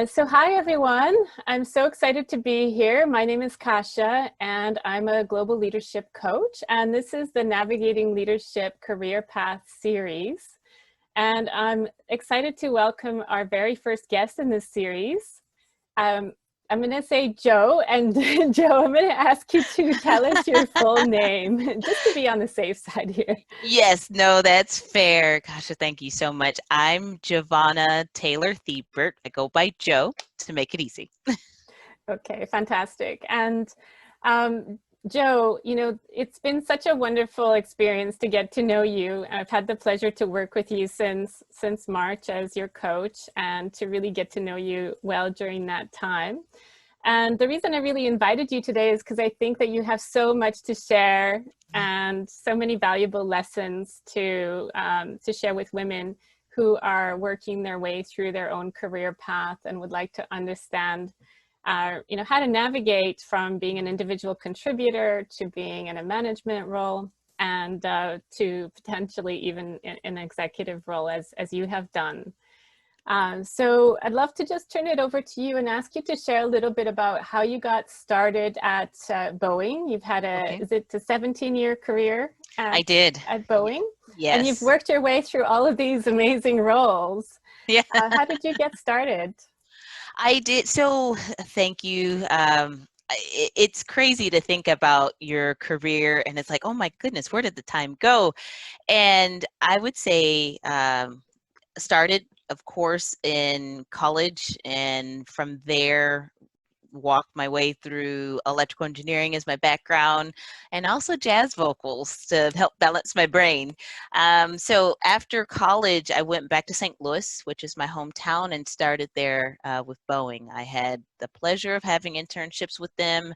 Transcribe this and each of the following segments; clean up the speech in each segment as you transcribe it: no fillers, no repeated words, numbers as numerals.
So hi everyone. I'm so excited to be here. My name is Kasia and I'm a global leadership coach, and this is the Navigating Leadership Career Path series. And I'm excited to welcome our very first guest in this series. Um, I'm going to say Joe, and Joe, I'm going to ask you to tell us your full name just to be on the safe side here. Yes, no, that's fair. Gosh, thank you so much. I'm Jovonia Taylor Thibert. I go by Joe to make it easy. Okay, fantastic. And Joe, it's been such a wonderful experience to get to know you. I've had the pleasure to work with you since March as your coach, and to really get to know you well during that time. And the reason I really invited you today is because I think that you have so much to share and so many valuable lessons to share with women who are working their way through their own career path and would like to understand how to navigate from being an individual contributor to being in a management role, and to potentially even in an executive role as you have done. So I'd love to just turn it over to you and ask you to share a little bit about how you got started at Boeing. You've had Okay. is it a 17-year career I did. at Boeing? And you've Yes. worked your way through all of these amazing roles. Yeah, How did you get started? I did. So thank you. It's crazy to think about your career and it's like, oh my goodness, where did the time go? And I would say started, of course, in college, and from there walked my way through electrical engineering as my background, and also jazz vocals to help balance my brain. So after college, I went back to St. Louis, which is my hometown, and started there with Boeing. I had the pleasure of having internships with them.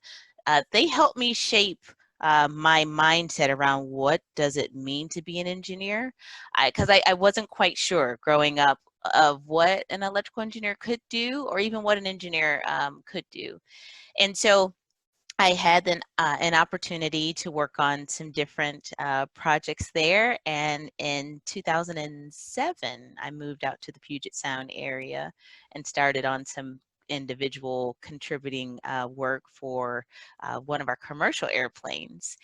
They helped me shape my mindset around what does it mean to be an engineer, because I wasn't quite sure growing up of what an electrical engineer could do, or even what an engineer could do. And so I had an opportunity to work on some different projects there. And in 2007, I moved out to the Puget Sound area and started on some individual contributing work for one of our commercial airplanes.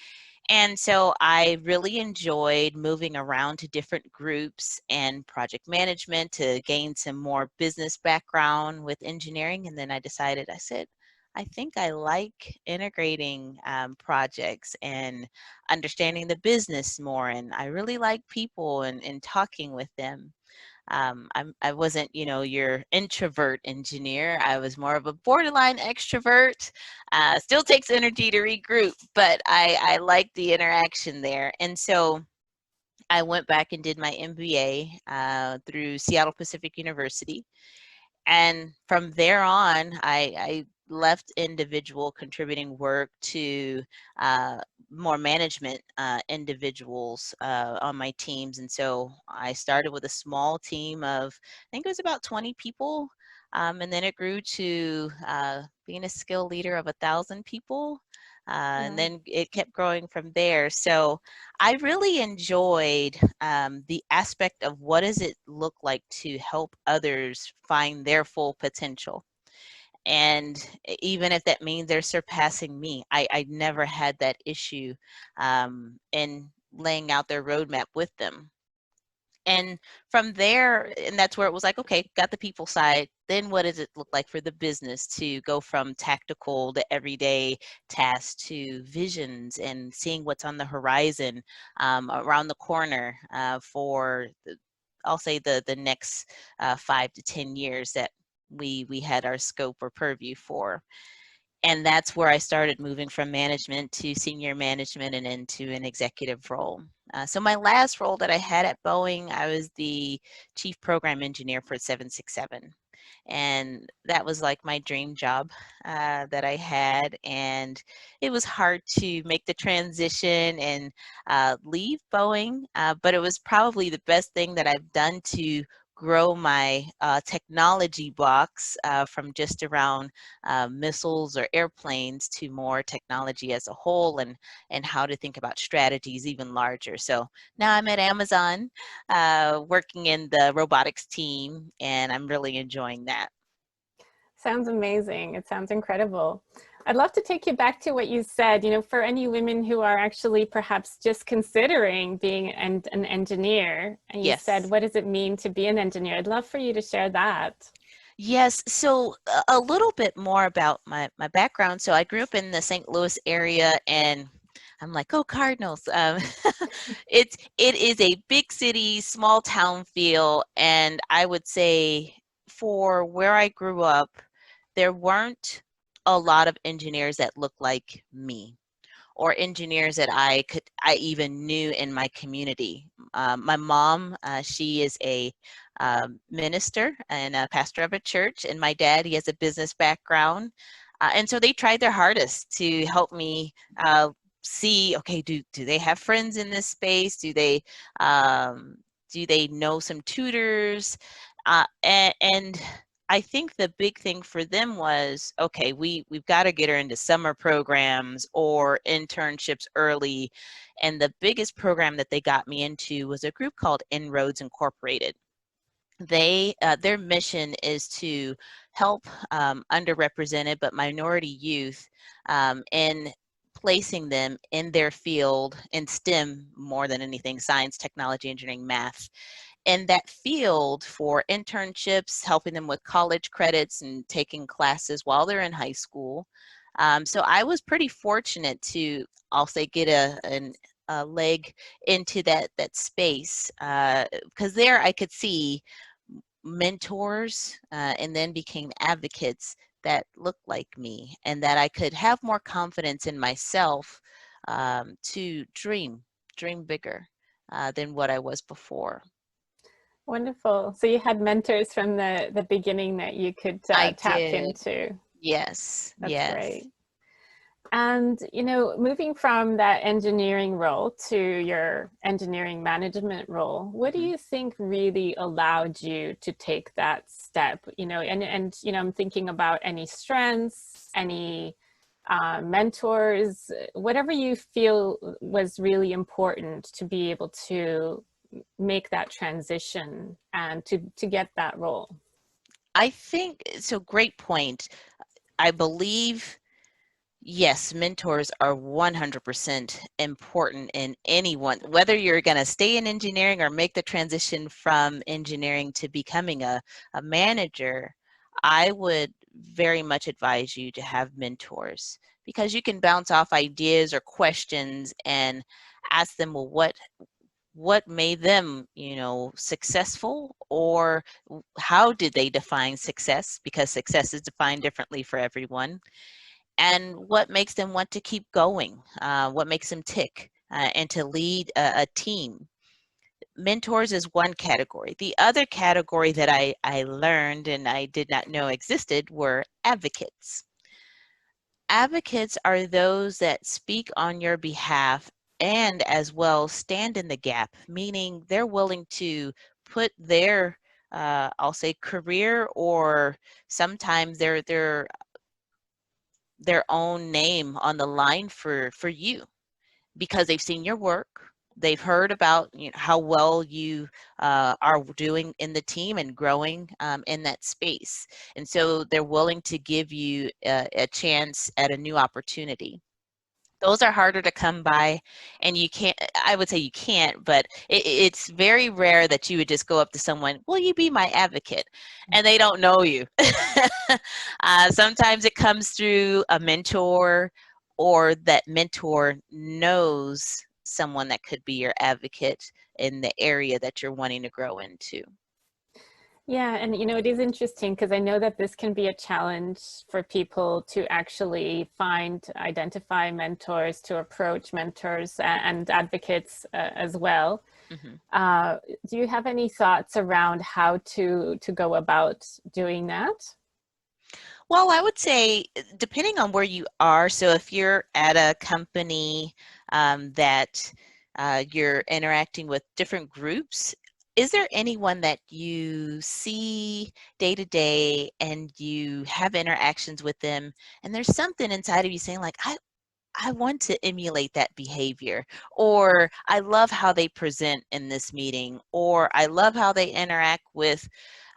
And so I really enjoyed moving around to different groups and project management to gain some more business background with engineering. And then I said, I think I like integrating projects and understanding the business more. And I really like people and talking with them. I wasn't, your introvert engineer. I was more of a borderline extrovert. Still takes energy to regroup, but I like the interaction there. And so I went back and did my MBA through Seattle Pacific University. And from there on, I left individual contributing work to more management individuals on my teams. And so I started with a small team of, I think it was about 20 people. And then it grew to being a skill leader of 1,000 people. And Wow. then it kept growing from there. So I really enjoyed the aspect of what does it look like to help others find their full potential. And even if that means they're surpassing me, I never had that issue in laying out their roadmap with them. And from there, and that's where it was like, okay, got the people side. Then what does it look like for the business to go from tactical to everyday tasks to visions and seeing what's on the horizon around the corner for, I'll say, the next 5 to 10 years that we had our scope or purview for. And that's where I started moving from management to senior management and into an executive role. So my last role that I had at Boeing, I was the chief program engineer for 767. And that was like my dream job that I had. And it was hard to make the transition and leave Boeing, but it was probably the best thing that I've done to grow my technology box from just around missiles or airplanes to more technology as a whole, and how to think about strategies even larger. So now I'm at Amazon working in the robotics team, and I'm really enjoying that. Sounds amazing. It sounds incredible. I'd love to take you back to what you said, for any women who are actually perhaps just considering being an engineer. And you said, Yes. what does it mean to be an engineer? I'd love for you to share that. Yes, so a little bit more about my background. So I grew up in the St. Louis area, and I'm like, oh, Cardinals. It is a big city, small town feel, and I would say for where I grew up, there weren't a lot of engineers that looked like me, or engineers that I even knew in my community. My mom, she is a minister and a pastor of a church, and my dad, he has a business background. And so they tried their hardest to help me see, okay, do they have friends in this space? Um, do they know some tutors? And I think the big thing for them was, okay, we've got to get her into summer programs or internships early. And the biggest program that they got me into was a group called Inroads Incorporated. Their mission is to help underrepresented but minority youth in placing them in their field in STEM, more than anything, science, technology, engineering, math, in that field for internships, helping them with college credits and taking classes while they're in high school. So I was pretty fortunate to, I'll say, get a leg into that space, because there I could see mentors and then became advocates that looked like me, and that I could have more confidence in myself to dream bigger than what I was before. Wonderful. So you had mentors from the beginning that you could I tap did. into. Yes, That's yes. great. And, moving from that engineering role to your engineering management role, what do Mhm. you think really allowed you to take that step? I'm thinking about any strengths, any mentors, whatever you feel was really important to be able to make that transition and to get that role. I think so. Great point. I believe, yes, mentors are 100% important in anyone, whether you're going to stay in engineering or make the transition from engineering to becoming a manager. I would very much advise you to have mentors, because you can bounce off ideas or questions and ask them, well, what made them, successful, or how did they define success, because success is defined differently for everyone, and what makes them want to keep going, what makes them tick, and to lead a team. Mentors is one category. The other category that I learned and I did not know existed were advocates. Advocates are those that speak on your behalf and as well stand in the gap, meaning they're willing to put their, I'll say, career, or sometimes their own name on the line for you, because they've seen your work. They've heard about, how well you are doing in the team and growing in that space. And so they're willing to give you a chance at a new opportunity. Those are harder to come by, and you can't, I would say you can't, but it's very rare that you would just go up to someone, will you be my advocate? And they don't know you. Sometimes it comes through a mentor, or that mentor knows someone that could be your advocate in the area that you're wanting to grow into. Yeah, and it is interesting because I know that this can be a challenge for people to actually identify mentors, to approach mentors and advocates as well. Mhm. Uh, do you have any thoughts around how to go about doing that? Well, I would say, depending on where you are, so if you're at a company that you're interacting with different groups, is there anyone that you see day to day and you have interactions with them, and there's something inside of you saying, like, I want to emulate that behavior, or I love how they present in this meeting, or I love how they interact with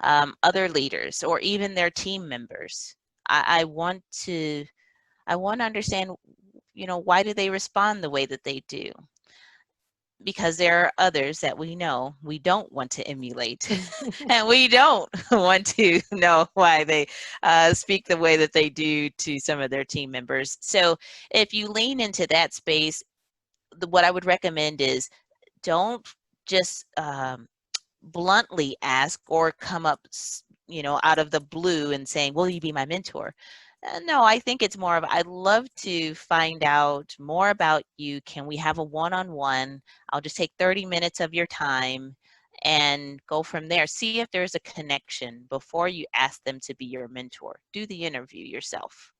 other leaders or even their team members. I want to understand, why do they respond the way that they do? Because there are others that we know we don't want to emulate and we don't want to know why they speak the way that they do to some of their team members. So if you lean into that space, what I would recommend is don't just bluntly ask or come up, out of the blue and saying, will you be my mentor? No, I think it's more of, I'd love to find out more about you. Can we have a one-on-one? I'll just take 30 minutes of your time and go from there. See if there's a connection before you ask them to be your mentor. Do the interview yourself.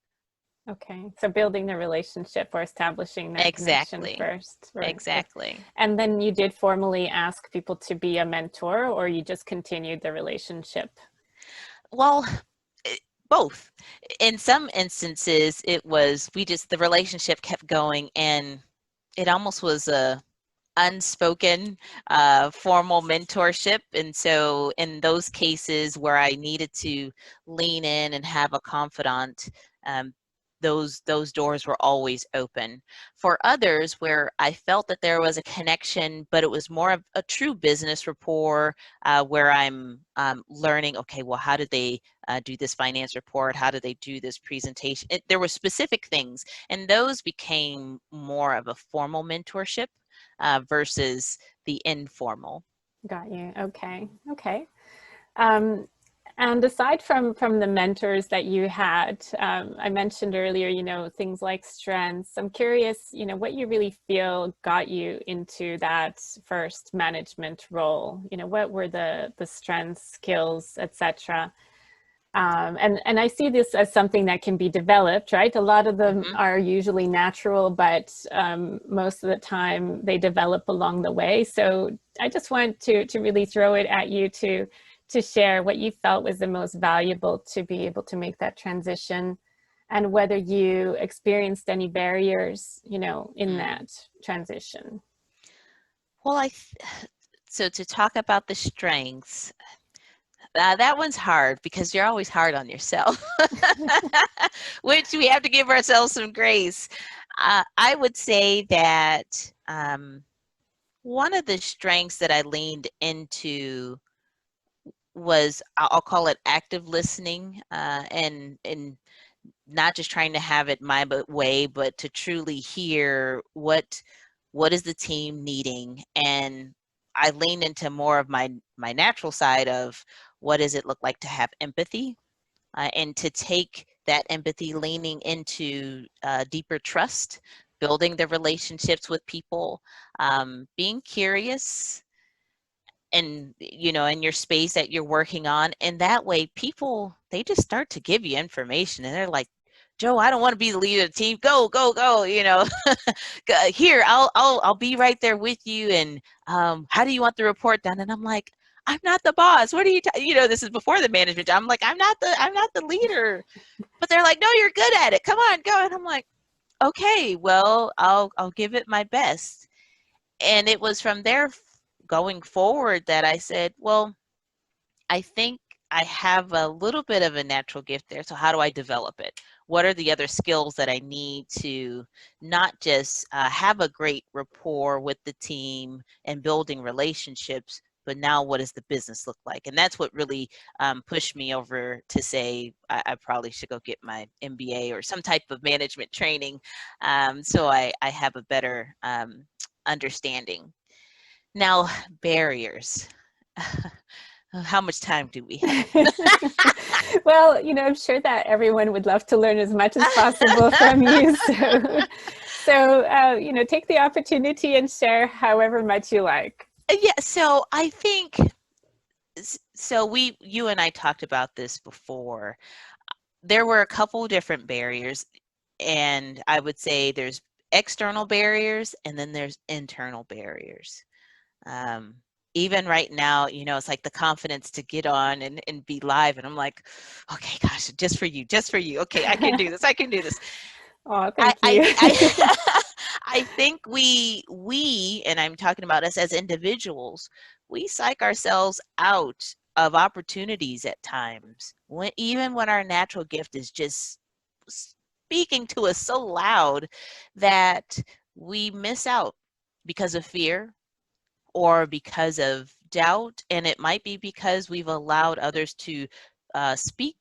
Okay, so building the relationship or establishing that connection Exactly. first. Exactly. And then you did formally ask people to be a mentor, or you just continued the relationship? Well, both. In some instances, it was, the relationship kept going, and it almost was a unspoken formal mentorship. And so in those cases where I needed to lean in and have a confidant, um, those doors were always open. For others where I felt that there was a connection, but it was more of a true business rapport, where I'm learning, okay, well, how did they do this finance report? How did they do this presentation? There were specific things, and those became more of a formal mentorship versus the informal. Got you. Okay. Okay. And aside from the mentors that you had, I mentioned earlier, things like strengths. I'm curious, what you really feel got you into that first management role. What were the strengths, skills, etc. And I see this as something that can be developed, right? A lot of them are usually natural, but most of the time they develop along the way. So I just want to really throw it at you to share what you felt was the most valuable to be able to make that transition, and whether you experienced any barriers, in that transition. Well, so to talk about the strengths, that one's hard because you're always hard on yourself, which we have to give ourselves some grace. I would say that one of the strengths that I leaned into was, I'll call it active listening, and not just trying to have it my way, but to truly hear what is the team needing. And I lean into more of my natural side of what does it look like to have empathy, and to take that empathy, leaning into deeper trust, building the relationships with people, being curious, and in your space that you're working on. And that way people, they just start to give you information, and they're like, Joe, I don't want to be the leader of the team. Go, go, go. Here, I'll be right there with you. And how do you want the report done? And I'm like, I'm not the boss. What are you? This is before the management. I'm like, I'm not the leader. But they're like, no, you're good at it. Come on, go. And I'm like, okay, well, I'll give it my best. And it was from there going forward that I said, well, I think I have a little bit of a natural gift there. So how do I develop it? What are the other skills that I need to not just have a great rapport with the team and building relationships, but now what does the business look like? And that's what really pushed me over to say I probably should go get my MBA or some type of management training, so I have a better understanding. Now, barriers. How much time do we have? Well, I'm sure that everyone would love to learn as much as possible from you. So, take the opportunity and share however much you like. Yeah, so I think, you and I talked about this before. There were a couple different barriers, and I would say there's external barriers and then there's internal barriers. Even right now, it's like the confidence to get on and be live. And I'm like, okay, gosh, just for you. Okay, I can do this. I can do this. Oh, I, thank I, you. I, I think and I'm talking about us as individuals, we psych ourselves out of opportunities at times, even when our natural gift is just speaking to us so loud that we miss out because of fear or because of doubt. And it might be because we've allowed others to speak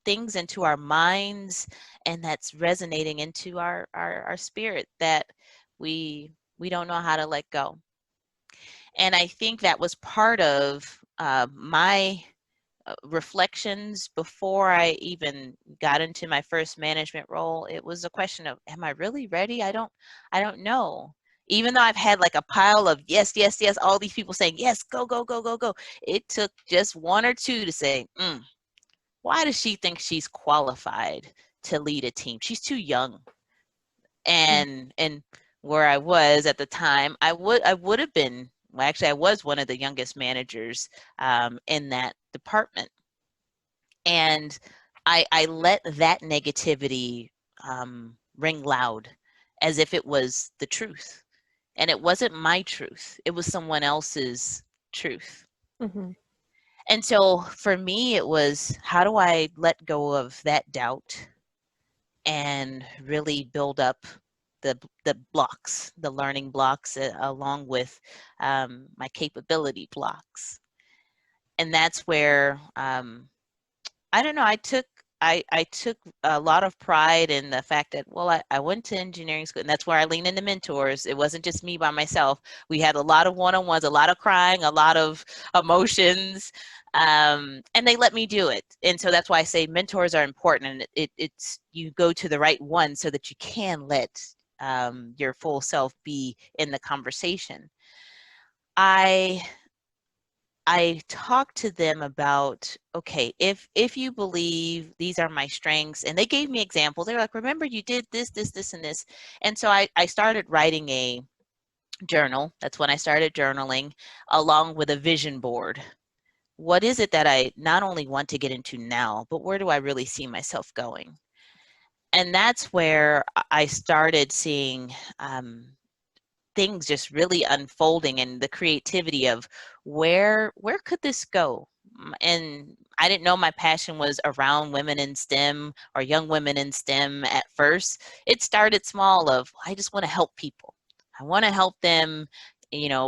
things into our minds, and that's resonating into our spirit that we don't know how to let go. And I think that was part of my reflections before I even got into my first management role. It was a question of, am I really ready? I don't know. Even though I've had like a pile of yes, yes, yes, all these people saying yes, go, go, go, go, go. It took just one or two to say, why does she think she's qualified to lead a team? She's too young. And where I was at the time, I would have been, well, actually I was one of the youngest managers in that department. And I let that negativity ring loud as if it was the truth. And it wasn't my truth, it was someone else's truth. Hmm. And so for me, it was, how do I let go of that doubt and really build up the blocks, the learning blocks, along with my capability blocks. And that's where I don't know. I took a lot of pride in the fact that, well, I went to engineering school, and that's where I leaned into mentors. It wasn't just me by myself. We had a lot of one-on-ones, a lot of crying, a lot of emotions, and they let me do it. And so that's why I say mentors are important, and it's you go to the right one so that you can let your full self be in the conversation. I I talked to them about, okay, if you believe these are my strengths, and they gave me examples. They were like, remember you did this, this, this, and this. And so I started writing a journal. That's when I started journaling, along with a vision board. What is it that I not only want to get into now, but where do I really see myself going? And that's where I started seeing things just really unfolding, and the creativity of where could this go. And I didn't know my passion was around women in STEM or young women in STEM at first. It started small of, I just want to help people. I want to help them,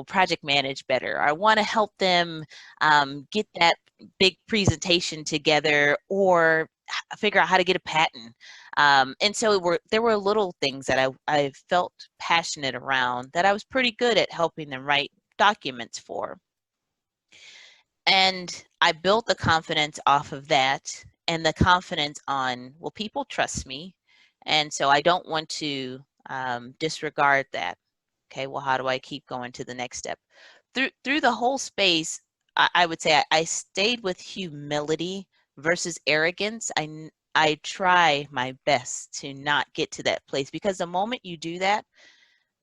project manage better. I want to help them get that big presentation together, or figure out how to get a patent. And so there were little things that I felt passionate around, that I was pretty good at helping them write documents for. And I built the confidence off of that, and the confidence on, well, people trust me. And so I don't want to disregard that. Okay, well, how do I keep going to the next step? Through the whole space, I would say I stayed with humility versus arrogance. I try my best to not get to that place, because the moment you do that,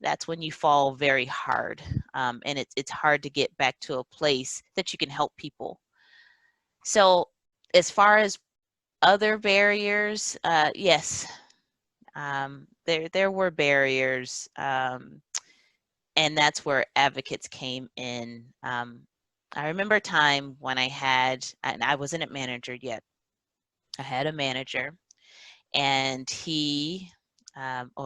that's when you fall very hard. And it's hard to get back to a place that you can help people. So as far as other barriers, yes, there were barriers, and that's where advocates came in. I remember a time when and I wasn't a manager yet. I had a manager, and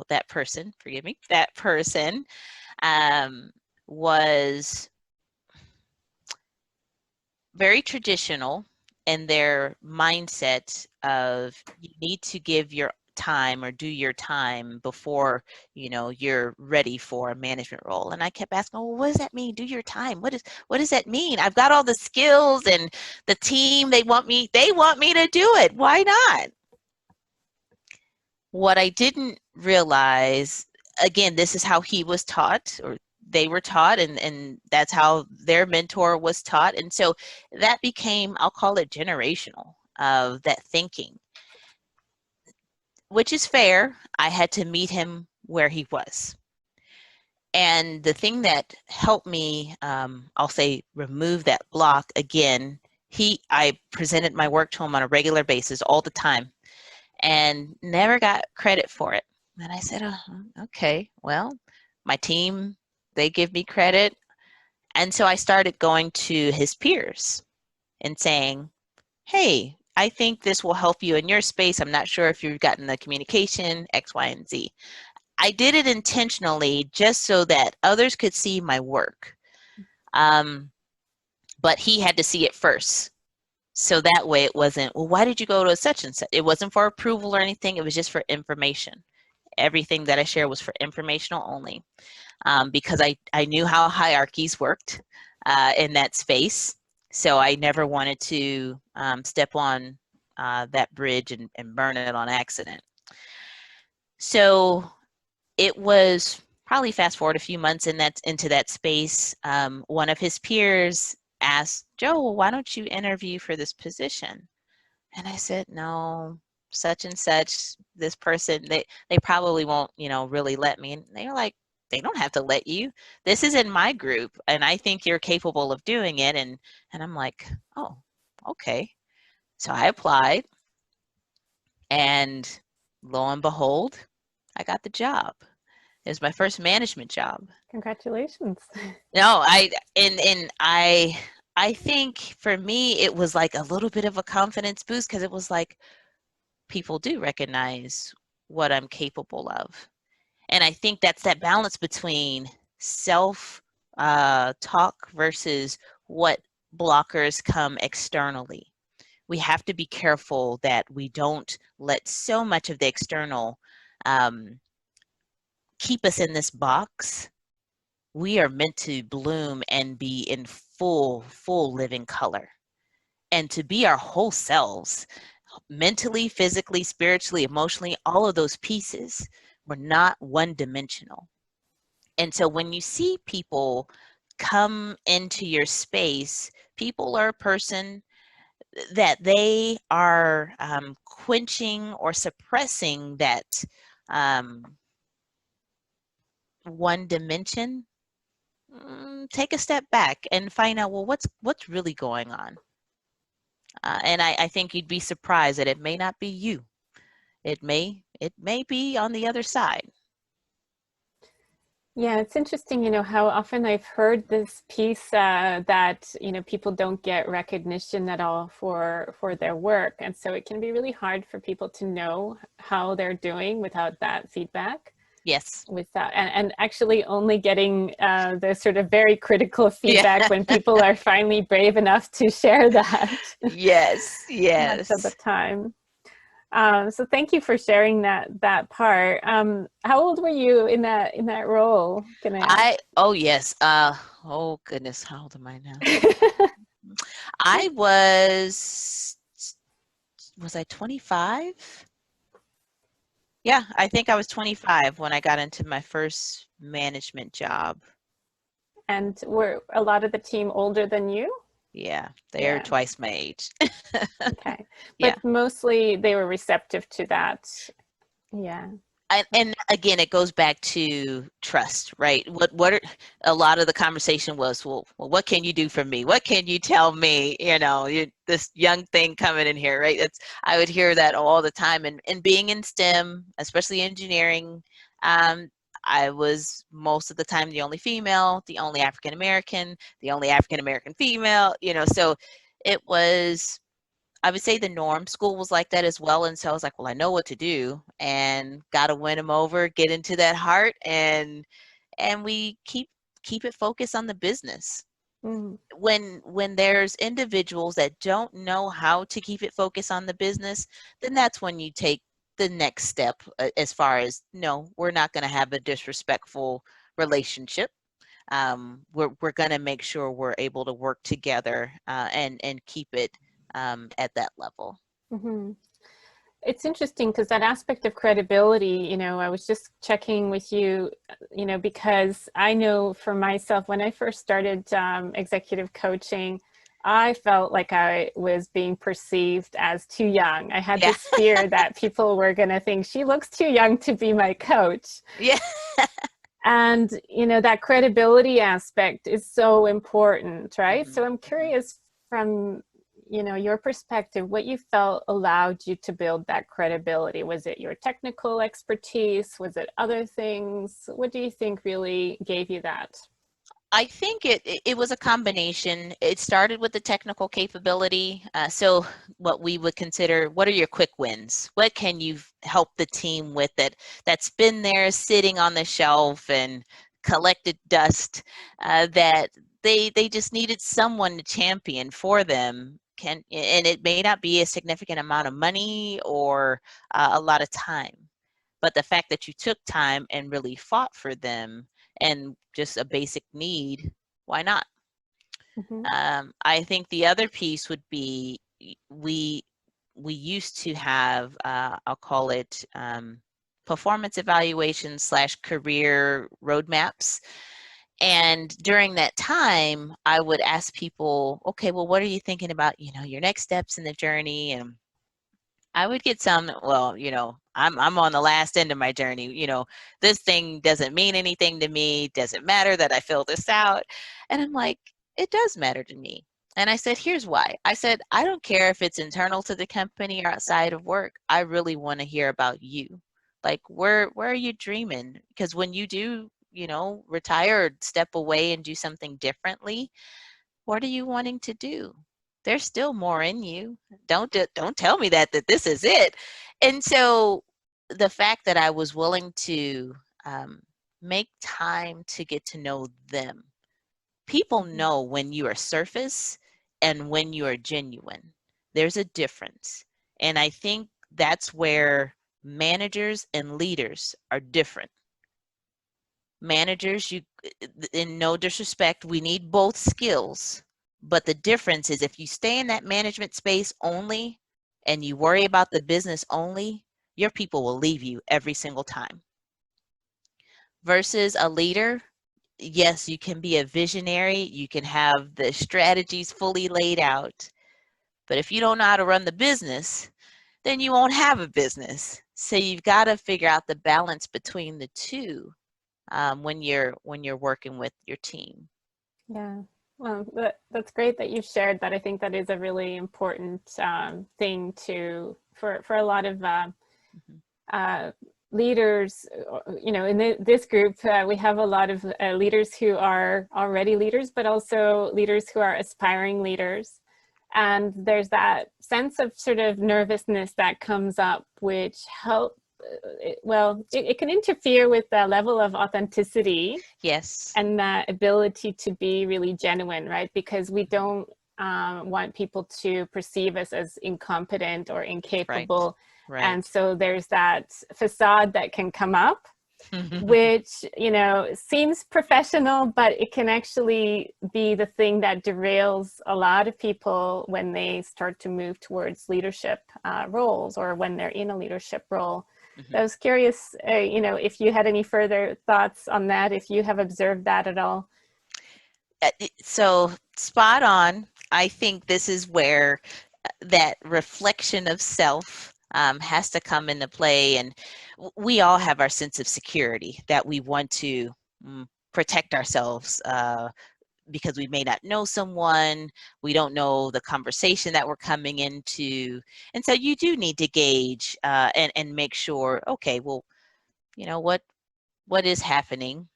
that person, forgive me, that person um, was very traditional in their mindset of, you need to give your time or do your time before you're ready for a management role. And I kept asking, well, what does that mean, do your time? What does that mean? I've got all the skills and the team, they want me to do it, why not? What I didn't realize, again, this is how he was taught, or they were taught, and that's how their mentor was taught. And so that became, I'll call it generational, of that thinking, which is fair. I had to meet him where he was. And the thing that helped me, I'll say, remove that block, again, I presented my work to him on a regular basis all the time, and never got credit for it. And I said, okay, well, my team, they give me credit. And so I started going to his peers and saying, hey, I think this will help you in your space. I'm not sure if you've gotten the communication, X, Y, and Z. I did it intentionally just so that others could see my work. But he had to see it first. So that way it wasn't, well, why did you go to such and such? It wasn't for approval or anything. It was just for information. Everything that I shared was for informational only, because I knew how hierarchies worked in that space. So I never wanted to step on that bridge and burn it on accident. So it was probably fast forward a few months into that space. One of his peers asked, Joe, well, why don't you interview for this position? And I said, no, such and such, this person, they probably won't, really let me. And they were like, they don't have to let you. This is in my group, and I think you're capable of doing it. And I'm like, oh, okay. So I applied, and lo and behold, I got the job. It was my first management job. Congratulations. No, I think for me it was like a little bit of a confidence boost, because it was like, people do recognize what I'm capable of. And I think that's that balance between self talk versus what blockers come externally. We have to be careful that we don't let so much of the external um, keep us in this box. We are meant to bloom and be in full living color, and to be our whole selves, mentally, physically, spiritually, emotionally, all of those pieces. We're not one dimensional. And so when you see people come into your space, people are a person that they are quenching or suppressing that one dimension. Take a step back and find out, well, what's really going on. And I think you'd be surprised that it may not be you. It may be on the other side. Yeah, it's interesting, how often I've heard this piece that, people don't get recognition at all for their work. And so it can be really hard for people to know how they're doing without that feedback. Yes. Without and actually only getting the sort of very critical feedback Yeah. when people are finally brave enough to share that. Yes. Much of the Yes. time. So thank you for sharing that part. How old were you in that role? Can I ask? Oh yes. Oh goodness, how old am I now? I was I 25? Yeah, I think I was 25 when I got into my first management job. And were a lot of the team older than you? Yeah, they're Yeah. twice my age. Okay. Yeah. But mostly they were receptive to that. Yeah. And again, it goes back to trust, right? A lot of the conversation was, well, what can you do for me? What can you tell me? This young thing coming in here, right? I would hear that all the time. And being in STEM, especially engineering, I was most of the time the only female, the only African American, the only African American female. So it was, I would say, the norm. School was like that as well. And so I was like, well, I know what to do, and got to win them over, get into that heart, and we keep it focused on the business. Mm. When there's individuals that don't know how to keep it focused on the business, then that's when you take the next step, as far as, no, we're not going to have a disrespectful relationship. We're going to make sure we're able to work together, and keep it at that level. Mm-hmm. It's interesting because that aspect of credibility, I was just checking with you, because I know for myself, when I first started executive coaching, I felt like I was being perceived as too young. I had Yeah. this fear that people were going to think she looks too young to be my coach. Yeah. And, that credibility aspect is so important, right? Mhm. So I'm curious from you know, your perspective, what you felt allowed you to build that credibility. Was it your technical expertise? Was it other things? What do you think really gave you that? I think it was a combination. It started with the technical capability. So what we would consider, what are your quick wins? What can you help the team with that's been there sitting on the shelf and collected dust, that they just needed someone to champion for them. And it may not be a significant amount of money or a lot of time, but the fact that you took time and really fought for them and just a basic need, why not? Mm-hmm. I think the other piece would be we used to have, I'll call it, performance evaluations slash career roadmaps. And during that time, I would ask people, okay, well, what are you thinking about, your next steps in the journey? And I would get some, well, I'm on the last end of my journey. This thing doesn't mean anything to me. Doesn't matter that I fill this out. And I'm like, it does matter to me. And I said, here's why. I said, I don't care if it's internal to the company or outside of work. I really want to hear about you. Like, where are you dreaming? Because when you do, retire or step away and do something differently, what are you wanting to do? There's still more in you. Don't tell me that this is it. And so the fact that I was willing to make time to get to know them. People know when you are surface and when you are genuine. There's a difference. And I think that's where managers and leaders are different. Managers, in no disrespect, we need both skills, but the difference is if you stay in that management space only and you worry about the business only, your people will leave you every single time. Versus a leader, yes, you can be a visionary, you can have the strategies fully laid out, but if you don't know how to run the business, then you won't have a business. So you've got to figure out the balance between the two. When you're working with your team. Yeah, well, that's great that you shared that. I think that is a really important thing for a lot of leaders. In this group, we have a lot of leaders who are already leaders, but also leaders who are aspiring leaders. And there's that sense of sort of nervousness that comes up, which it can interfere with the level of authenticity. Yes. And that ability to be really genuine, right? Because we don't want people to perceive us as incompetent or incapable. Right. And so there's that facade that can come up, which, seems professional, but it can actually be the thing that derails a lot of people when they start to move towards leadership roles or when they're in a leadership role. I was curious, if you had any further thoughts on that, if you have observed that at all. So spot on. I think this is where that reflection of self has to come into play. And we all have our sense of security that we want to protect ourselves because we may not know someone, we don't know the conversation that we're coming into. And so you do need to gauge and make sure, okay, well, what is happening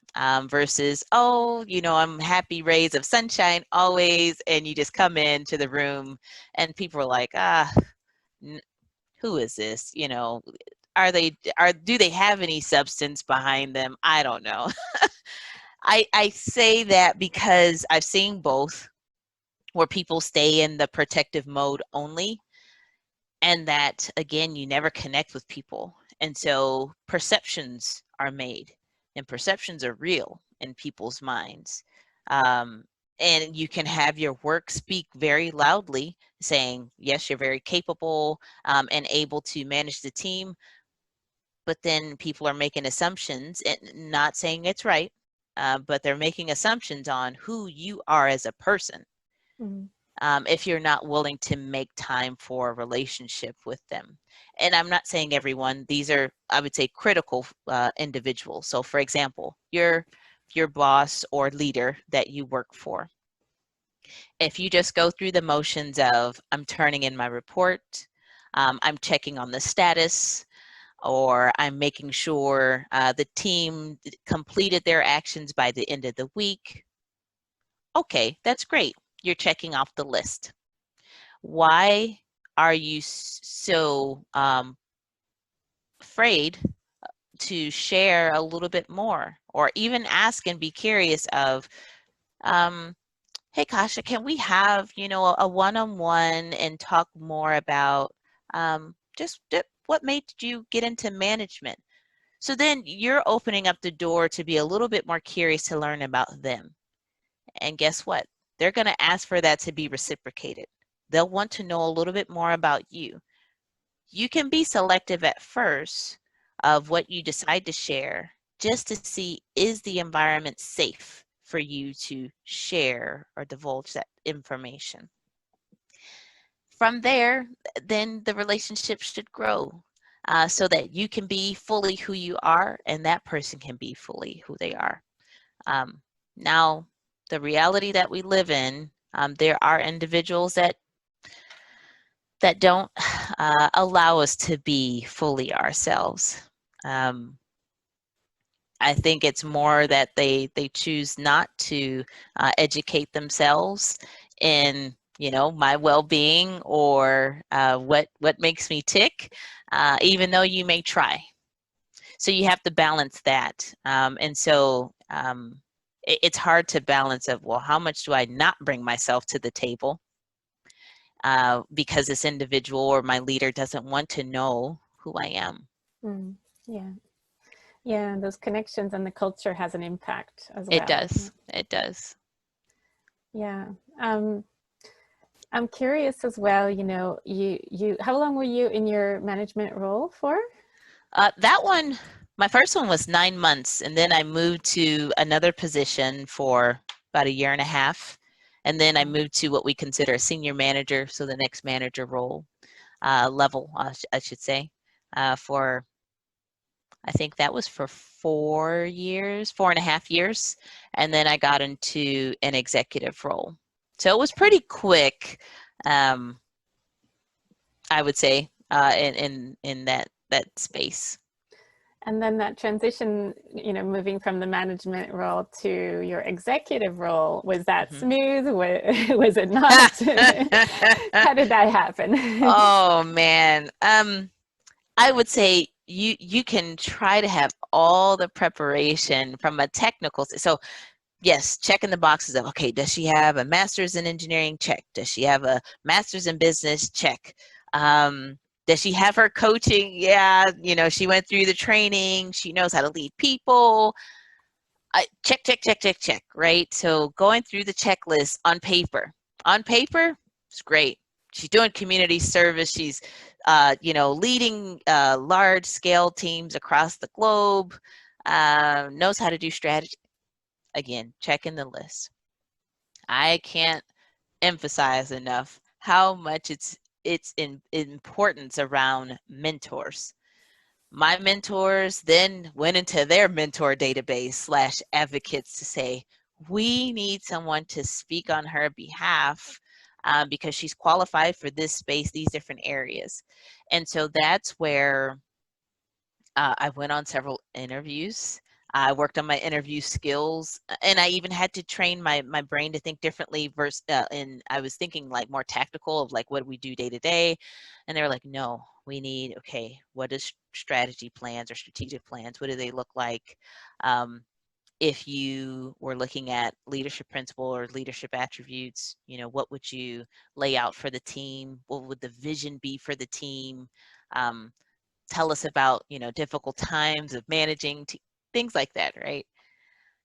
versus, I'm happy rays of sunshine always. And you just come into the room and people are like, who is this? Do they have any substance behind them? I don't know. I say that because I've seen both, where people stay in the protective mode only, and that, again, you never connect with people. And so perceptions are made, and perceptions are real in people's minds. And you can have your work speak very loudly, saying, yes, you're very capable and able to manage the team, but then people are making assumptions, and not saying it's right, but they're making assumptions on who you are as a person. If you're not willing to make time for a relationship with them. And I'm not saying everyone, these are, I would say, critical individuals. So for example, your boss or leader that you work for, If you just go through the motions of I'm turning in my report, I'm checking on the status, or I'm making sure the team completed their actions by the end of the week, okay, that's great. You're checking off the list. Why are you so afraid to share a little bit more, or even ask and be curious of, hey, Kasha, can we have, a one-on-one and talk more about just what made you get into management? So then you're opening up the door to be a little bit more curious to learn about them. And guess what? They're going to ask for that to be reciprocated. They'll want to know a little bit more about you. You can be selective at first of what you decide to share, just to see, is the environment safe for you to share or divulge that information. From there, then the relationship should grow so that you can be fully who you are and that person can be fully who they are. Now, the reality that we live in, there are individuals that don't allow us to be fully ourselves. I think it's more that they choose not to educate themselves in my well-being or what makes me tick, even though you may try. So you have to balance that, and so it's hard to balance of, well, how much do I not bring myself to the table because this individual or my leader doesn't want to know who I am. Yeah. Yeah, those connections and the culture has an impact as well. It does. It does. Yeah. I'm curious as well, you how long were you in your management role for? That one, my first one was 9 months, and then I moved to another position for about 1.5 years. And then I moved to what we consider a senior manager, so the next manager role level, I should say, for, I think that was for 4 years, 4.5 years. And then I got into an executive role. So it was pretty quick, I would say, in that space. And then that transition, moving from the management role to your executive role, was that smooth? Was it not? How did that happen? Oh man, I would say you can try to have all the preparation from a technical. So yes, checking the boxes of, okay, does she have a master's in engineering? Check. Does she have a master's in business? Check. Does she have her coaching? Yeah, she went through the training. She knows how to lead people. Check, check, check, check, check, right? So going through the checklist on paper. On paper, it's great. She's doing community service. She's, leading large-scale teams across the globe. Knows how to do strategy. Again, checking the list. I can't emphasize enough how much it's in importance around mentors. My mentors then went into their mentor database / advocates to say, we need someone to speak on her behalf because she's qualified for this space, these different areas. And so that's where I went on several interviews. I worked on my interview skills, and I even had to train my brain to think differently versus, and I was thinking like more tactical of like, what do we do day to day? And they were like, no, we need, okay, what is strategy plans or strategic plans? What do they look like? If you were looking at leadership principle or leadership attributes, what would you lay out for the team? What would the vision be for the team? Tell us about, difficult times of managing things like that, right?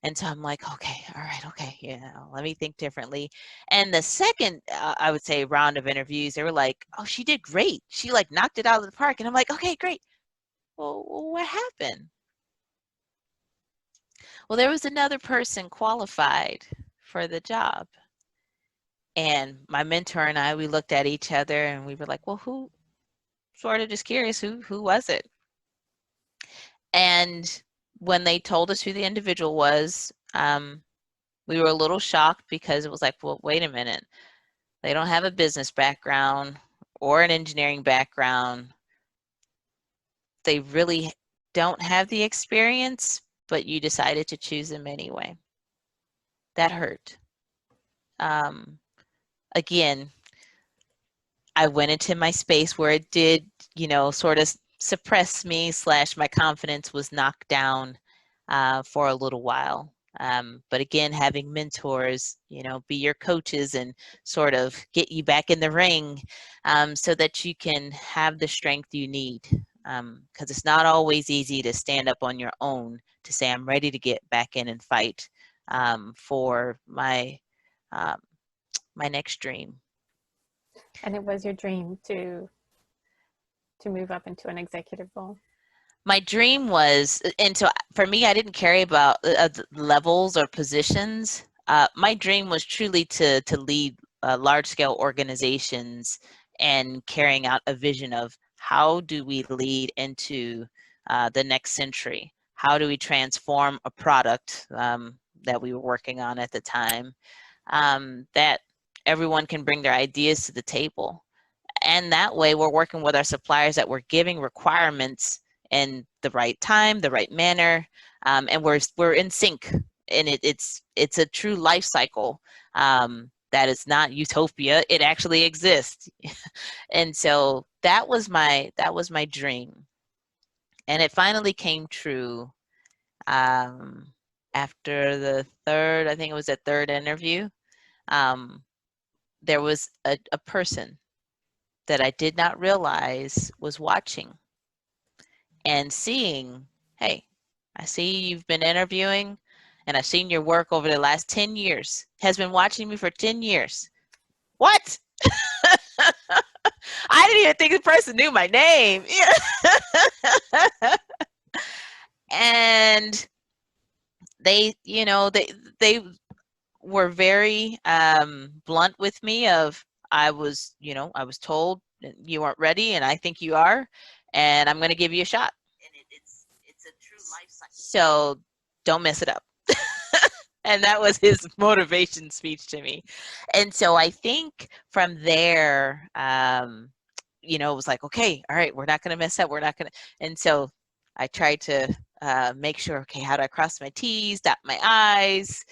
And so I'm like, okay, all right, okay, let me think differently. And the second, I would say, round of interviews, they were like, oh, she did great. She like knocked it out of the park. And I'm like, okay, great. Well, what happened? Well, there was another person qualified for the job. And my mentor and I, we looked at each other and we were like, well, who, sort of just curious, who was it? And when they told us who the individual was, We were a little shocked because it was like, well, wait a minute. They don't have a business background or an engineering background. They really don't have the experience, but you decided to choose them anyway. That hurt. Again, I went into my space where it did, sort of suppress me / my confidence was knocked down for a little while. But again, having mentors, be your coaches and sort of get you back in the ring so that you can have the strength you need. Because it's not always easy to stand up on your own to say, I'm ready to get back in and fight for my next dream. And it was your dream to move up into an executive role? My dream was, and so for me, I didn't care about levels or positions. My dream was truly to lead large-scale organizations and carrying out a vision of how do we lead into the next century? How do we transform a product that we were working on at the time that everyone can bring their ideas to the table? And that way we're working with our suppliers that we're giving requirements in the right time, the right manner, and we're in sync. And it's a true life cycle that is not utopia. It actually exists. And so that was my dream. And it finally came true after the third, I think it was the third interview. There was a person that I did not realize was watching and seeing, hey, I see you've been interviewing and I've seen your work over the last 10 years, has been watching me for 10 years. What? I didn't even think the person knew my name. And they, they were very blunt with me of, I was told you weren't ready and I think you are, and I'm going to give you a shot. And it's a true life cycle. So don't mess it up. And that was his motivation speech to me. And so I think from there, it was like, okay, all right, we're not going to mess up. We're not going to. And so I tried to make sure, okay, how do I cross my T's, dot my I's,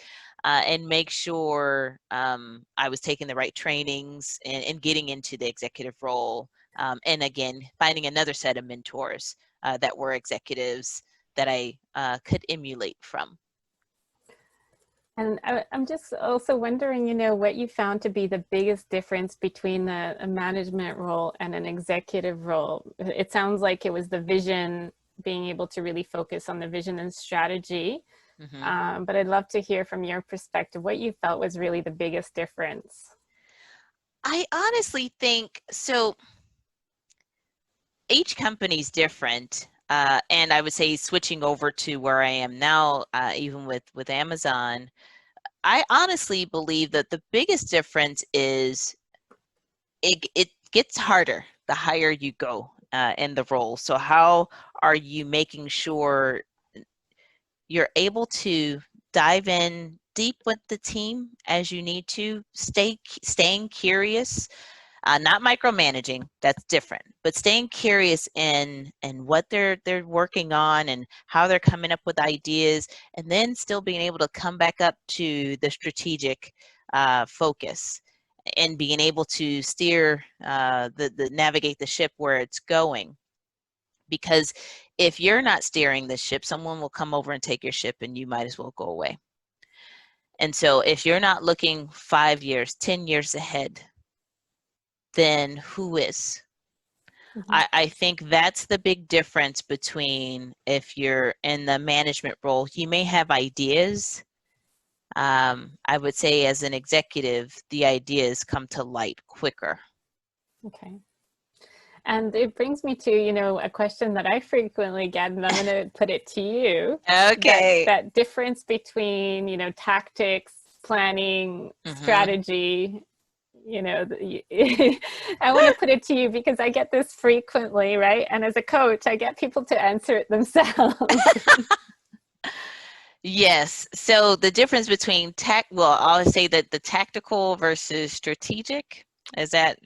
and make sure I was taking the right trainings and getting into the executive role. And again, finding another set of mentors that were executives that I could emulate from. And I'm just also wondering, what you found to be the biggest difference between a management role and an executive role. It sounds like it was the vision, being able to really focus on the vision and strategy. Mm-hmm. But I'd love to hear from your perspective what you felt was really the biggest difference. I honestly think, so each company's different. And I would say switching over to where I am now, even with Amazon, I honestly believe that the biggest difference is it gets harder the higher you go in the role. So how are you making sure you're able to dive in deep with the team as you need to, staying curious, not micromanaging, that's different, but staying curious in what they're working on and how they're coming up with ideas, and then still being able to come back up to the strategic focus and being able to steer navigate the ship where it's going. Because if you're not steering the ship, someone will come over and take your ship and you might as well go away. And so if you're not looking 5 years, 10 years ahead, then who is? Mm-hmm. I think that's the big difference between if you're in the management role, you may have ideas. I would say as an executive, the ideas come to light quicker. Okay. And it brings me to, a question that I frequently get, and I'm going to put it to you. Okay. That difference between, tactics, planning, mm-hmm. strategy, I want to put it to you because I get this frequently, right? And as a coach, I get people to answer it themselves. Yes. So the difference between well, I'll say that the tactical versus strategic is that,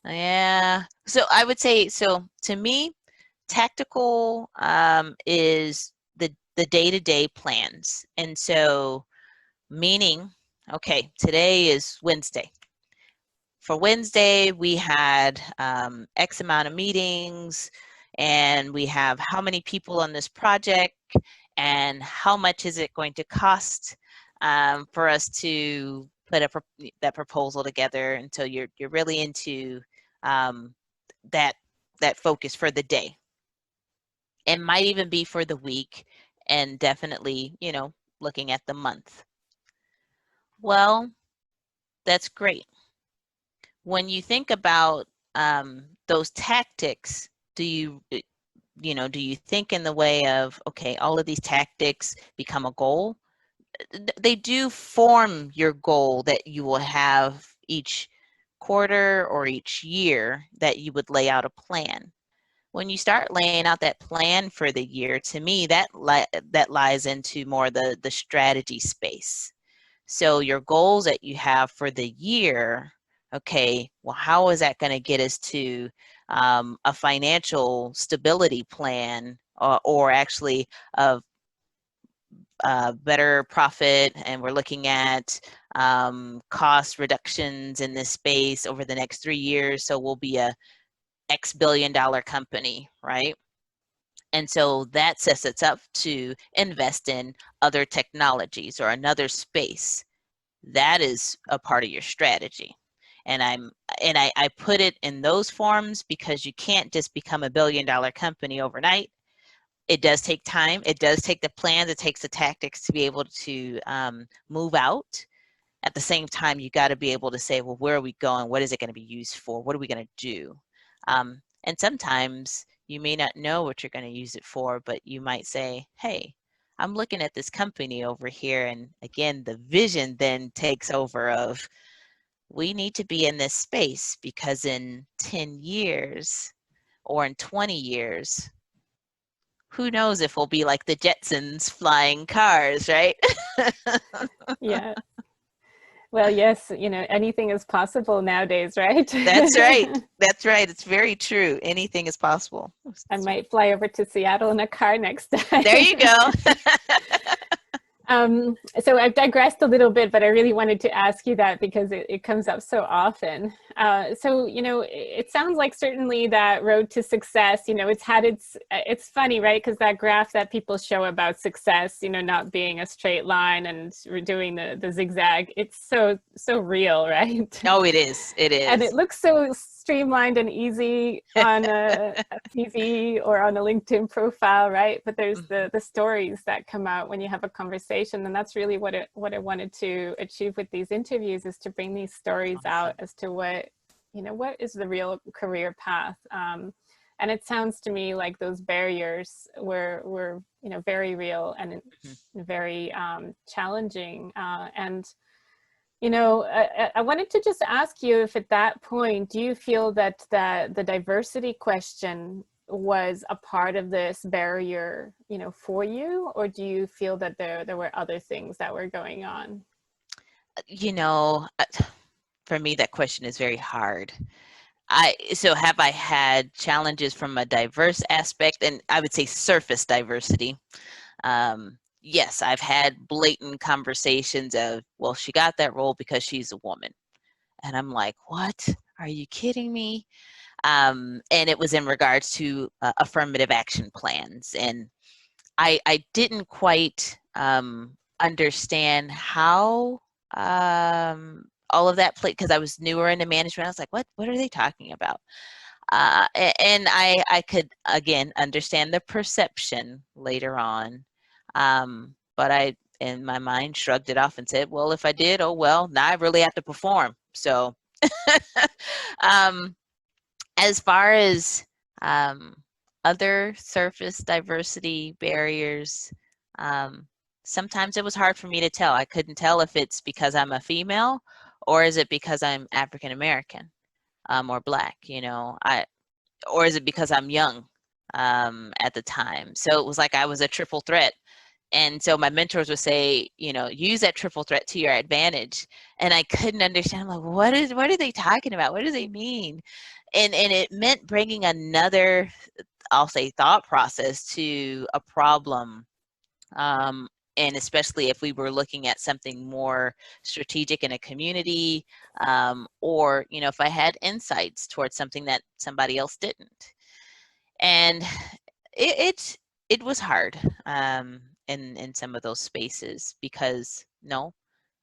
yeah. So I would say, so to me, tactical is the day-to-day plans. And so meaning, okay, today is Wednesday. For Wednesday, we had X amount of meetings, and we have how many people on this project, and how much is it going to cost for us to put that proposal together. And so you're really into um, that focus for the day. It might even be for the week, and definitely, looking at the month. Well, that's great. When you think about those tactics, do you do you think in the way of, okay, all of these tactics become a goal? They do form your goal that you will have each quarter or each year, that you would lay out a plan. When you start laying out that plan for the year, to me, that lies into more the strategy space. So your goals that you have for the year, okay, well, how is that going to get us to a financial stability plan, or actually a better profit? And we're looking at cost reductions in this space over the next 3 years. So we'll be a X billion-dollar company, right? And so that sets us up to invest in other technologies or another space. That is a part of your strategy. And I put it in those forms because you can't just become a billion-dollar company overnight. It does take time. It does take the plans. It takes the tactics to be able to move out. At the same time, you got to be able to say, well, where are we going? What is it going to be used for? What are we going to do? And sometimes you may not know what you're going to use it for, but you might say, hey, I'm looking at this company over here. And again, the vision then takes over of, we need to be in this space because in 10 years or in 20 years, who knows if we'll be like the Jetsons flying cars, right? Yeah. Well, yes, anything is possible nowadays, right? That's right. That's right. It's very true. Anything is possible. I might fly over to Seattle in a car next There time. you go. So I've digressed a little bit, but I really wanted to ask you that because it comes up so often. So, it sounds like certainly that road to success, it's funny, right? Because that graph that people show about success, not being a straight line and doing the zigzag, it's so real, right? Oh, it is. It And is. it looks so streamlined and easy on a CV or on a LinkedIn profile, right? But there's the stories that come out when you have a conversation, and that's really what I wanted to achieve with these interviews, is to bring these stories out as to what is the real career path. And it sounds to me like those barriers were very real and very challenging. And I wanted to just ask you if at that point, do you feel that the diversity question was a part of this barrier, for you, or do you feel that there were other things that were going on? For me, that question is very hard. So have I had challenges from a diverse aspect? And I would say surface diversity. Yes, I've had blatant conversations of, well, she got that role because she's a woman. And I'm like, what? Are you kidding me? And it was in regards to affirmative action plans. And I didn't quite understand how all of that played, because I was newer into management. I was like, what are they talking about? And I could, again, understand the perception later on. But I, in my mind, shrugged it off and said, well, if I did, oh, well, now I really have to perform. So um, as far as um, other surface diversity barriers, um, sometimes it was hard for me to tell. I couldn't tell if it's because I'm a female or is it because I'm African American or Black, or is it because I'm young at the time? So it was like I was a triple threat. And so my mentors would say, use that triple threat to your advantage. And I couldn't understand. I'm like, what are they talking about? What do they mean? And it meant bringing another, I'll say, thought process to a problem. And especially if we were looking at something more strategic in a community, or, if I had insights towards something that somebody else didn't. And it was hard in some of those spaces, because no,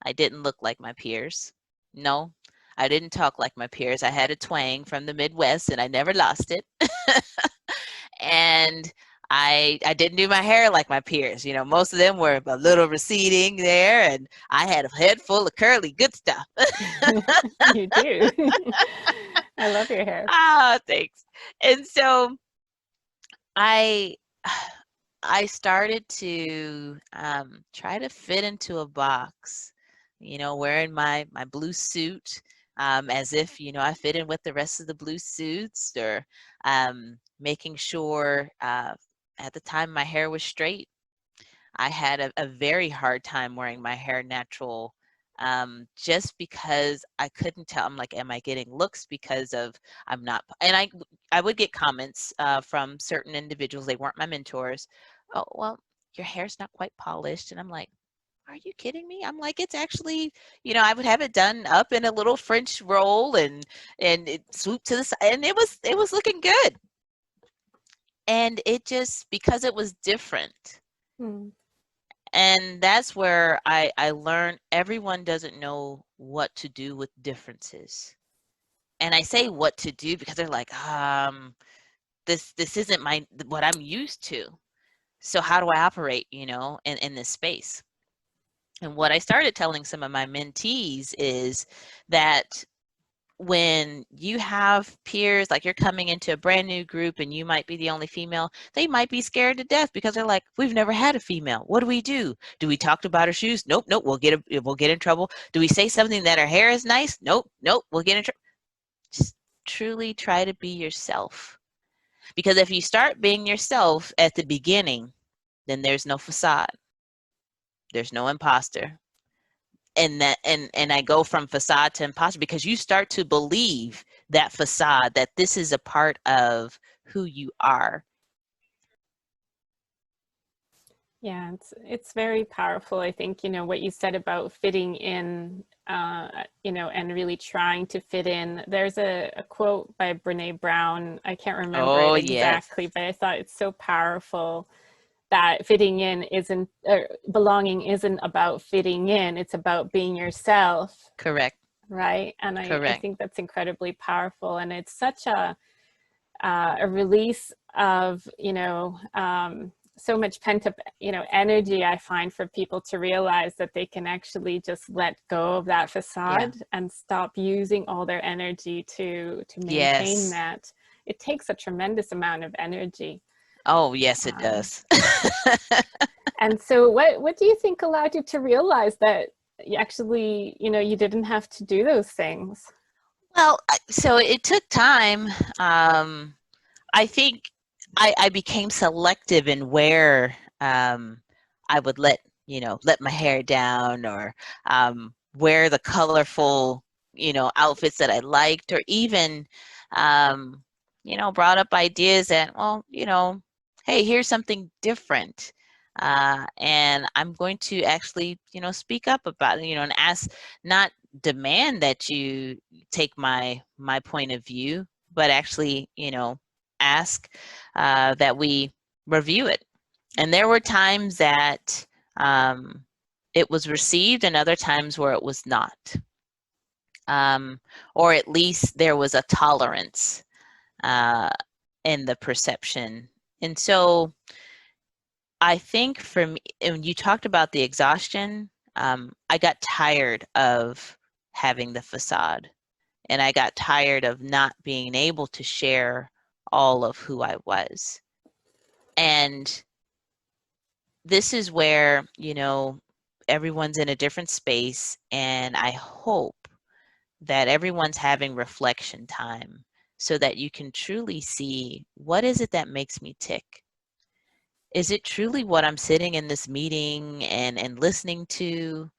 I didn't look like my peers. No, I didn't talk like my peers. I had a twang from the Midwest and I never lost it. And I didn't do my hair like my peers. Most of them were a little receding there, and I had a head full of curly good stuff. You do. I love your hair. Ah, thanks. And so I started to try to fit into a box, wearing my blue suit, as if, I fit in with the rest of the blue suits, or making sure at the time my hair was straight. I had a very hard time wearing my hair natural, just because I couldn't tell. I'm like, am I getting looks because of I'm not? And I would get comments from certain individuals. They weren't my mentors. Oh, well, your hair's not quite polished. And I'm like, are you kidding me? I'm like, it's actually, I would have it done up in a little French roll, and it swooped to the side, and it was looking good. And it just, because it was different. Hmm. And that's where I learned everyone doesn't know what to do with differences. And I say what to do because they're like, this isn't what I'm used to. So how do I operate, in this space? And what I started telling some of my mentees is that when you have peers, like you're coming into a brand new group and you might be the only female, they might be scared to death because they're like, we've never had a female. What do we do? Do we talk about her shoes? Nope, we'll get in trouble. Do we say something that her hair is nice? Nope, we'll get in trouble. Just truly try to be yourself. Because if you start being yourself at the beginning, then there's no facade. There's no imposter. And I go from facade to imposter, because you start to believe that facade, that this is a part of who you are. Yeah, it's very powerful. I think, what you said about fitting in, and really trying to fit in. There's a quote by Brene Brown. I can't remember it exactly, Yes. but I thought it's so powerful that fitting in isn't, belonging isn't about fitting in. It's about being yourself. Correct. Right. And I Correct. think that's incredibly powerful. And it's such a release of, so much pent up, energy, I find, for people to realize that they can actually just let go of that facade and stop using all their energy to maintain that. It takes a tremendous amount of energy. Oh, yes, it does. And so what do you think allowed you to realize that you actually, you didn't have to do those things? Well, so it took time. I think I became selective in where I would let my hair down, or wear the colorful outfits that I liked, or even brought up ideas that, well, hey, here's something different, and I'm going to actually speak up about it, and ask, not demand that you take my point of view, but actually ask that we review it. And there were times that it was received, and other times where it was not, or at least there was a tolerance in the perception. And so I think for me, when you talked about the exhaustion, I got tired of having the facade, and I got tired of not being able to share all of who I was. And this is where, everyone's in a different space, and I hope that everyone's having reflection time so that you can truly see, what is it that makes me tick? is it truly what I'm sitting in this meeting and listening to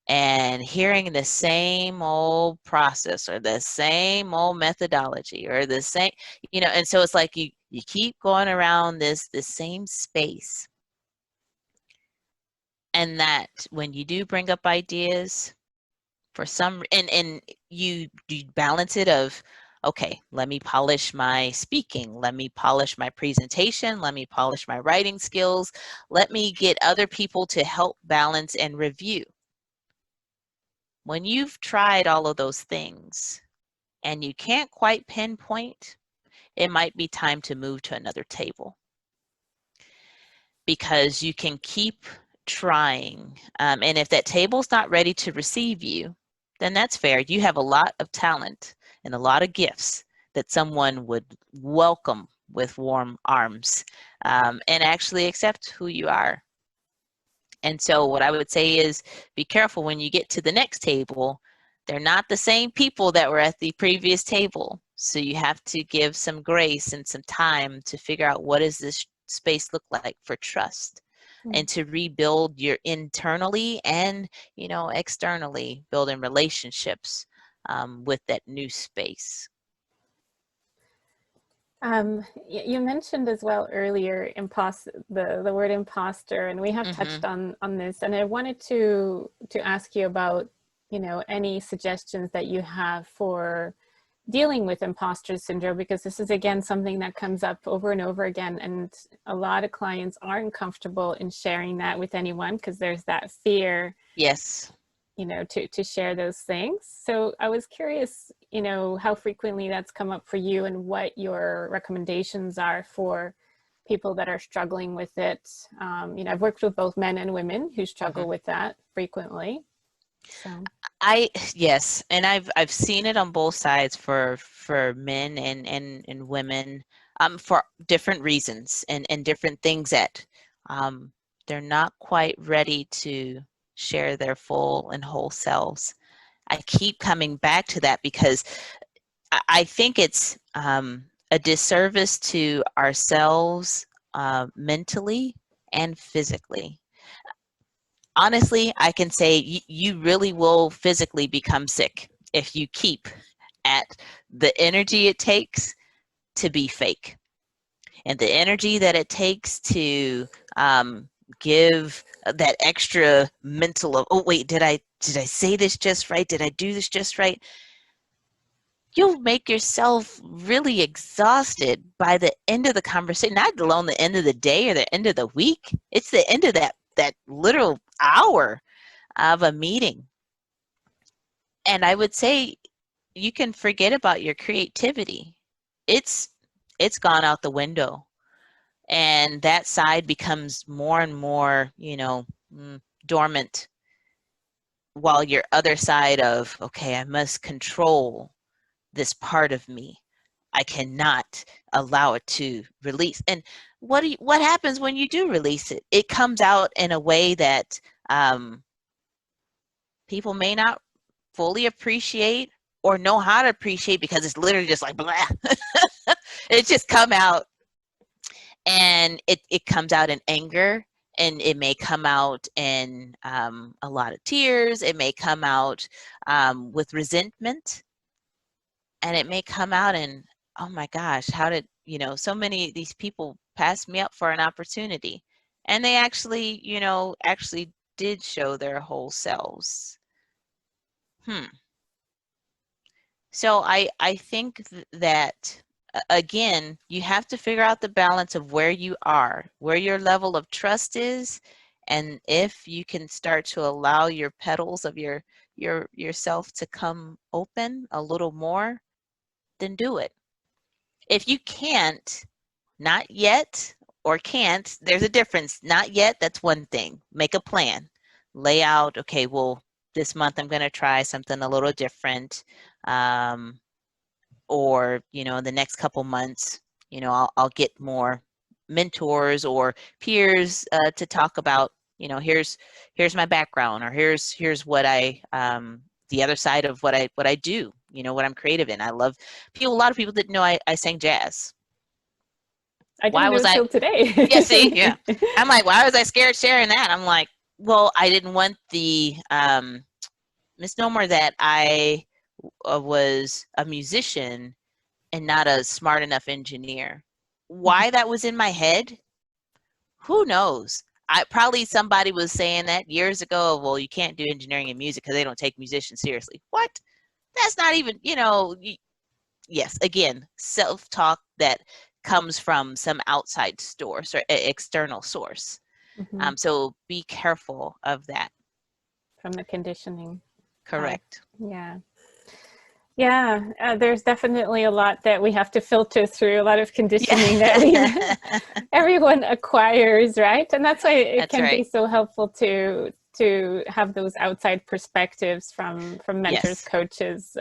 and hearing the same old process or the same old methodology or the same, and so it's like you keep going around this same space. And that when you do bring up ideas for some, and you balance it of, okay, let me polish my speaking, let me polish my presentation, let me polish my writing skills, let me get other people to help balance and review. When you've tried all of those things and you can't quite pinpoint, it might be time to move to another table, because you can keep trying. And if that table's not ready to receive you, then that's fair. You have a lot of talent and a lot of gifts that someone would welcome with warm arms, and actually accept who you are. And so what I would say is, be careful when you get to the next table. They're not the same people that were at the previous table. So you have to give some grace and some time to figure out, what does this space look like for trust, and to rebuild your internally and, externally, building relationships with that new space. You mentioned as well earlier the word imposter, and we have touched on this, and I wanted to ask you about, any suggestions that you have for dealing with imposter syndrome, because this is again something that comes up over and over again, and a lot of clients aren't comfortable in sharing that with anyone because there's that fear. Yes. To share those things. So I was curious, how frequently that's come up for you and what your recommendations are for people that are struggling with it. I've worked with both men and women who struggle with that frequently. So Yes, and I've seen it on both sides for men and women, for different reasons and different things that they're not quite ready to share their full and whole selves. I keep coming back to that because I think it's a disservice to ourselves, mentally and physically. Honestly, I can say you really will physically become sick if you keep at the energy it takes to be fake, and the energy that it takes to give that extra mental of, oh wait, did I say this just right? Did I do this just right? You'll make yourself really exhausted by the end of the conversation, not alone the end of the day or the end of the week. It's the end of that literal hour of a meeting. And I would say you can forget about your creativity. It's gone out the window. And that side becomes more and more, dormant, while your other side of, okay, I must control this part of me. I cannot allow it to release. And what happens when you do release it? It comes out in a way that people may not fully appreciate or know how to appreciate, because it's literally just like blah. It just come out, and it comes out in anger, and it may come out in a lot of tears. It may come out with resentment, and it may come out in, oh my gosh, how did so many of these people pass me up for an opportunity, and they actually actually did show their whole selves. So I think that, again, you have to figure out the balance of where you are, where your level of trust is, and if you can start to allow your petals of yourself to come open a little more, then do it. If you can't, not yet, or can't, there's a difference. Not yet, that's one thing. Make a plan. Lay out, okay, well, this month I'm going to try something a little different. Or, in the next couple months, I'll get more mentors or peers to talk about, here's my background, or here's what I, the other side of what I do, what I'm creative in. I love people. A lot of people didn't know I sang jazz. I why didn't know was I, till today. yeah, see, yeah. I'm like, why was I scared sharing that? I'm like, well, I didn't want the misnomer that I was a musician and not a smart enough engineer. Why that was in my head, who knows? I probably somebody was saying that years ago. Well, you can't do engineering and music because they don't take musicians seriously. What? That's not even, yes, again, self-talk that comes from some outside source or external source. Mhm. So be careful of that. From the conditioning. Correct. Yeah. Yeah, there's definitely a lot that we have to filter through, a lot of conditioning that everyone acquires, right? And that's why it That's can be right. so helpful to have those outside perspectives from mentors, Yes, coaches,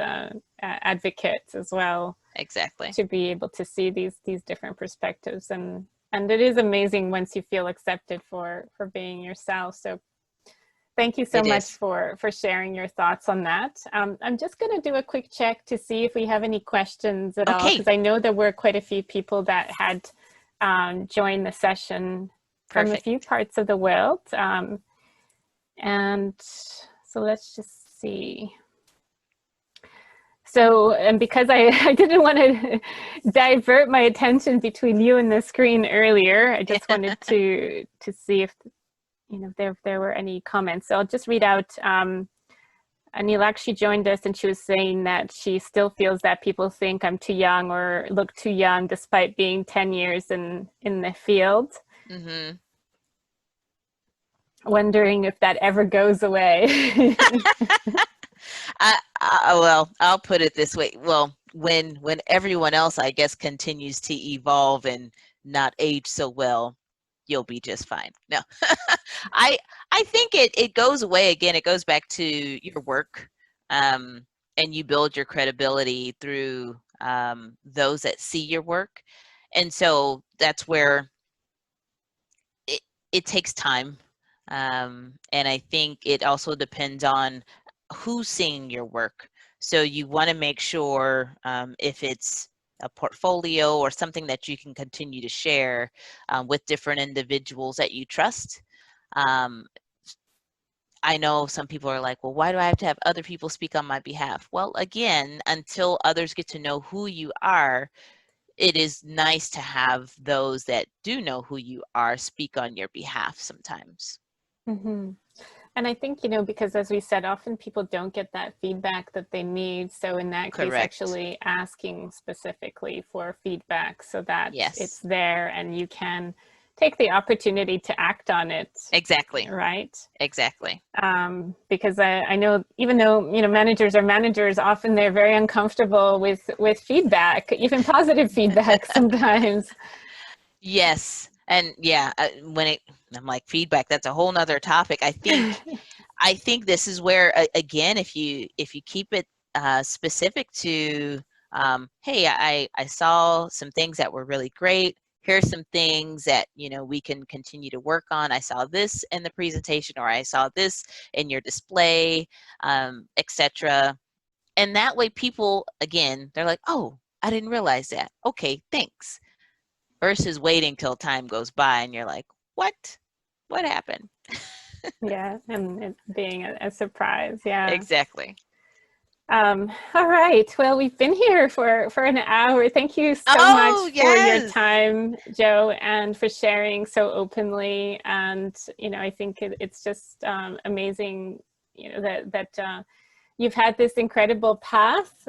advocates as well, exactly. to be able to see these different perspectives. And it is amazing once you feel accepted for being yourself. So thank you so It much is. for sharing your thoughts on that. I'm just going to do a quick check to see if we have any questions at all, Okay, because I know there were quite a few people that had joined the session from a few perfect. parts of the world. And so let's just see. So, and because I didn't want to divert my attention between you and the screen earlier, I just wanted to see if if there were any comments. So I'll just read out. Anil actually joined us, and she was saying that she still feels that people think I'm too young or look too young, despite being 10 years in the field. Mm-hmm. Wondering if that ever goes away. Well, I'll put it this way. Well, when everyone else, I guess, continues to evolve and not age so well, you'll be just fine. No, I I think it goes away again. It goes back to your work, and you build your credibility through those that see your work, and so that's where it takes time, and I think it also depends on who's seeing your work. So you want to make sure if it's a portfolio or something that you can continue to share with different individuals that you trust. Um, I know some people are like, well, why do I have to have other people speak on my behalf? Well, again, until others get to know who you are, it is nice to have those that do know who you are speak on your behalf sometimes. Mm-hmm. And I think, because as we said, often people don't get that feedback that they need. So in that case, Correct. actually asking specifically for feedback so that it's Yes, there and you can take the opportunity to act on it, exactly. right? Exactly. Because I know, even though managers are managers, often they're very uncomfortable with feedback, even positive feedback sometimes. Yes. And yeah, I'm like feedback, that's a whole nother topic. I think this is where again, if you keep it specific to hey, I saw some things that were really great. Here's some things that we can continue to work on. I saw this in the presentation, or I saw this in your display, etc. And that way, people again, they're like, oh, I didn't realize that. Okay, thanks. Versus waiting till time goes by and you're like, what happened? Yeah, and it being a surprise. Yeah. Exactly. All right. Well, we've been here for an hour. Thank you so Oh, much for your yes. time, Joe, and for sharing so openly. And I think it's just amazing, that you've had this incredible path